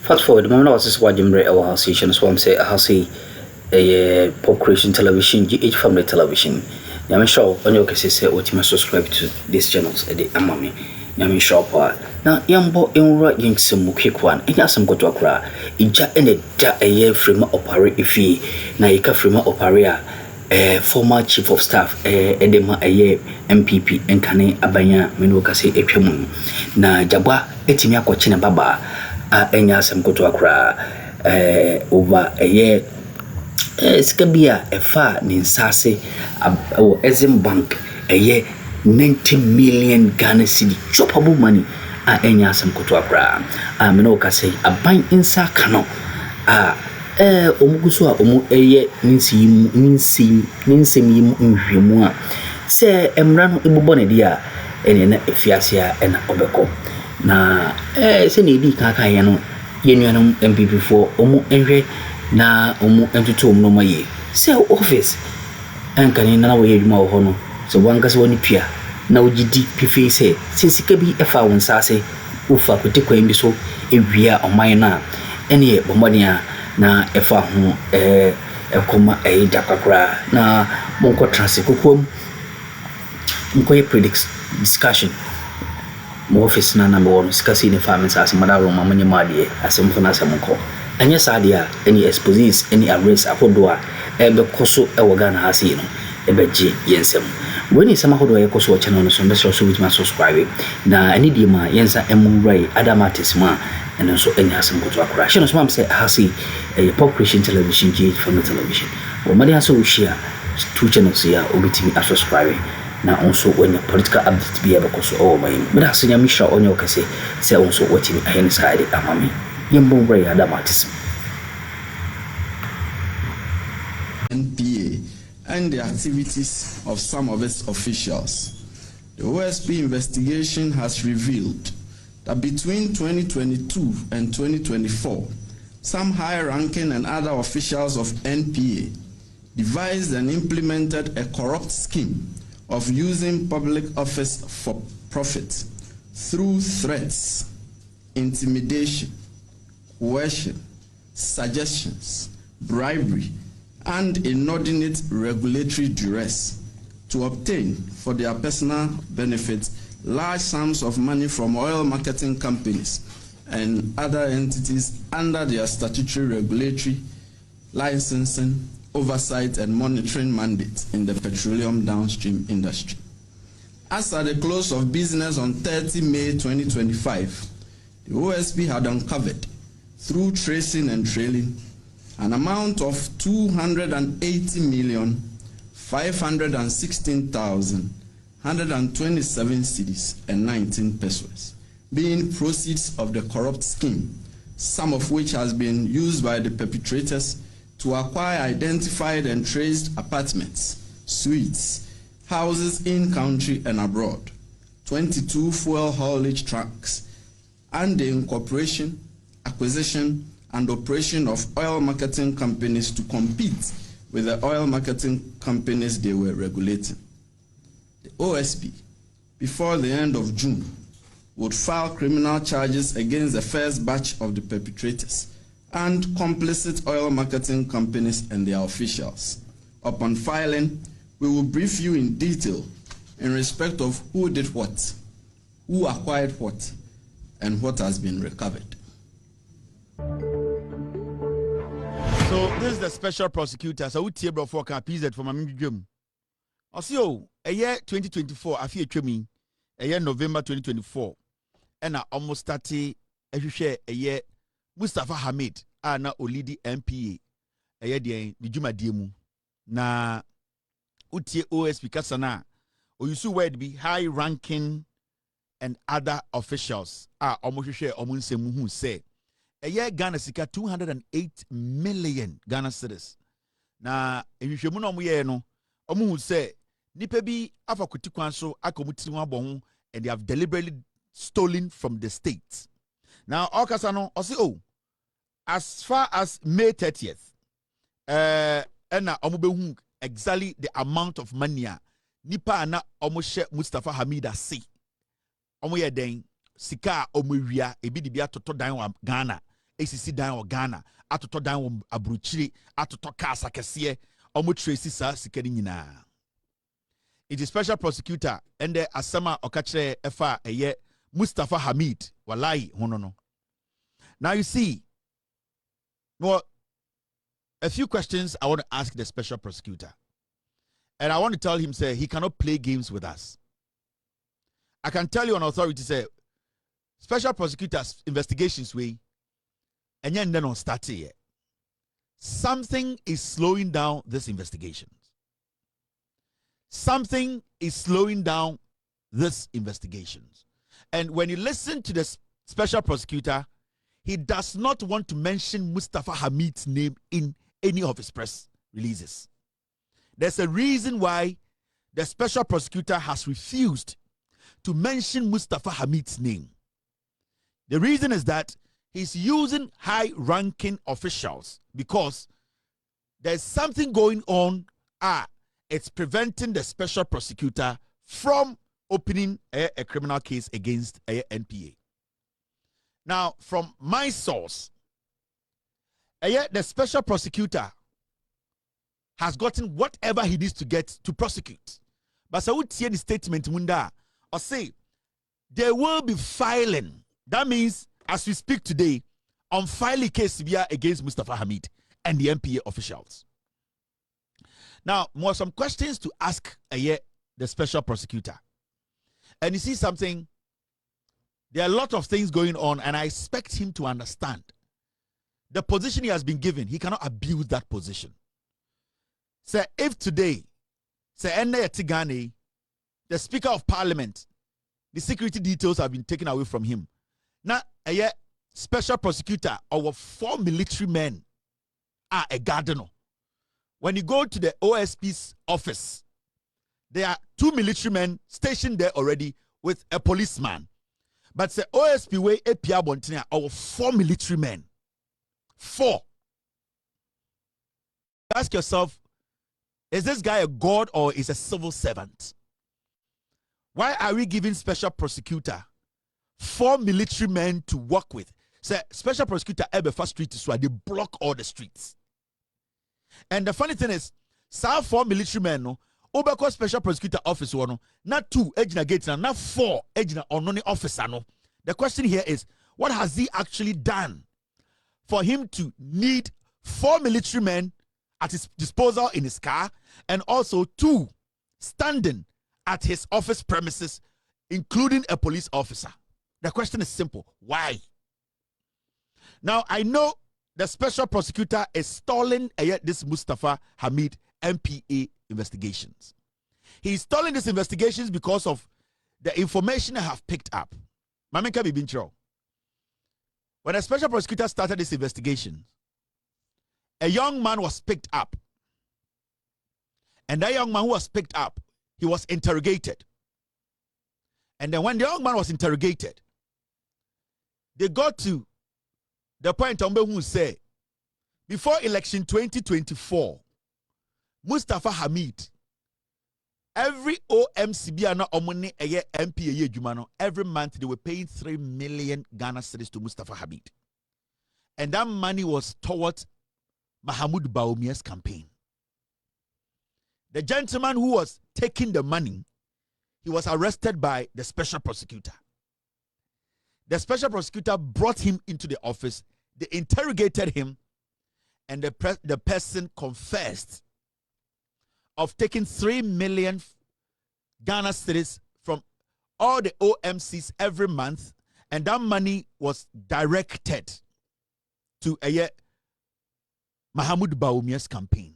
Fast forward, the moment I was just watching our house station, so I'm saying house a pop creation television, GH family television. I'm sure on your case say what you must subscribe to these channels at the amami. I'm sure now yambo in right yin some quick one. In some go to Accra. Ija in a year frame operate ifi na ika frame opera former chief of staff edema a year MPP enkane abanya menu kase etwam na jabwa etimi akochi na baba enya some go to Accra over a year skabia efa ni nsase o Exim Bank a year 90 million Ghana cedi chopable money enya some go to Accra menu kase aban insa kano omuguso a omu eye ninsem yim nhwemu a se emra no ebobɔ ne dia ene na efiase a ena obekɔ na se ne di kaka ye no yenuanom MPP for omu enhwe na omu entutu omu no maye se office ankane na wo ye dwuma wo ho no so wanka se woni pia na ogidi pifi se sika bi efa won sase ufa kotikwan bi so ewia oman na ene bomɔden na efa ho ekoma Jakpa na monko transi kokom monko predict discussion mo office na number 1 skasi ne farmers as madaro mamanye madie asem fo na asem ko anya sadia any exposes any arrest akodo a ebe koso ewo Ghana ha sei no ebe je yensem when is sama hodo yekoso channel no so be so with my subscribe na ani di ma yensa emurai adamatis ma and also any asem go to Accra she no so am say ha sei pop creation television GH from the television o mari aso share two channels here obitimi subscribe na also when the political update be able to all my but as nya misha onyo kase say also watching ahen side amami yembo rai adamatis NPA and the activities of some of its officials. The OSP investigation has revealed that between 2022 and 2024, some high-ranking and other officials of NPA devised and implemented a corrupt scheme of using public office for profit through threats, intimidation, coercion, suggestions, bribery, and inordinate regulatory duress to obtain for their personal benefit large sums of money from oil marketing companies and other entities under their statutory regulatory licensing, oversight, and monitoring mandate in the petroleum downstream industry. As at the close of business on 30 May 2025, the OSP had uncovered, through tracing and trailing, an amount of 280,516,127 cedis and 19 pesos, being proceeds of the corrupt scheme, some of which has been used by the perpetrators to acquire identified and traced apartments, suites, houses in country and abroad, 22 fuel haulage trucks, and the incorporation, acquisition, and operation of oil marketing companies to compete with the oil marketing companies they were regulating. The OSP, before the end of June, would file criminal charges against the first batch of the perpetrators and complicit oil marketing companies and their officials. Upon filing, we will brief you in detail in respect of who did what, who acquired what, and what has been recovered. So this is the special prosecutor. So we take bro for PZ from Amidjum. Also, a year 2024, I feel me. A year November 2024, and I almost started a year Mustafa Hamid, na Olidi MPA. A year the Juma Diemu. Na utie OSP Kasana. Or you see where be high ranking and other officials. Almost share almost who say. A year Ghana sika 208 million Ghana cedis. Na ehwehwemu no mo ye no omo hu say nipa bi afa kotikwan so akomutiri ho abon and they have deliberately stolen from the state. Now okasa no o say as far as May 30th ena omo exactly the amount of money nipa na omo hye Mustafa Hamid ase omo ye den sika omo wia ebi de bi atoto dan wa Ghana esisi dan wa Ghana atoto dan wa abruchiri atoto cars akese omo tracy sa sika ni nyina. It is special prosecutor and the asama okachre efa eye Mustafa Hamid wallahi hono. Now you see, well, a few questions I want to ask the special prosecutor. And I want to tell him, say, he cannot play games with us. I can tell you on authority, say, special prosecutors investigations way, and then on start here. Something is slowing down this investigation. Something is slowing down this investigations. And when you listen to the special prosecutor, he does not want to mention Mustafa Hamid's name in any of his press releases. There's a reason why the special prosecutor has refused to mention Mustafa Hamid's name. The reason is that he's using high-ranking officials because there's something going on. It's preventing the special prosecutor from opening a criminal case against a NPA. Now, from my source, the special prosecutor has gotten whatever he needs to get to prosecute. But I would see the statement munda or say they will be filing. That means, as we speak today, on filing case against Mustafa Hamid and the NPA officials. Now, more some questions to ask the special prosecutor. And you see something, there are a lot of things going on, and I expect him to understand the position he has been given. He cannot abuse that position. Say, if today, say, Tigani, the Speaker of Parliament, the security details have been taken away from him. Now, a special prosecutor, our 4 military men are a gardener. When you go to the OSP's office, there are 2 military men stationed there already with a policeman. But the OSP way APR Bontina, our 4 military men. 4. Ask yourself, is this guy a god or is a civil servant? Why are we giving special prosecutor 4 military men to work with? Say, special prosecutor Ebefa Street is why they block all the streets. And the funny thing is, 4 military men, no, Obeko special prosecutor office, no, not 2 ejina gates, not 4 ejina ononi officer, no. The question here is, what has he actually done for him to need 4 military men at his disposal in his car, and also 2 standing at his office premises, including a police officer? The question is simple. Why? Now, I know the special prosecutor is stalling this Mustafa Hamid MPA investigations. He's stalling these investigations because of the information I have picked up. Mameka Bibintro. When a special prosecutor started this investigation, a young man was picked up. And that young man who was picked up, he was interrogated. And then when the young man was interrogated, they got to the point who say, before election 2024, Mustafa Hamid, every OMCB MPA every month they were paying 3 million Ghana cedis to Mustafa Hamid. And that money was towards Mahmoud Bawumia's campaign. The gentleman who was taking the money, he was arrested by the special prosecutor. The special prosecutor brought him into the office. They interrogated him, and the person confessed of taking 3 million Ghana cedis from all the OMCs every month, and that money was directed to Mahmoud Bawumia's campaign.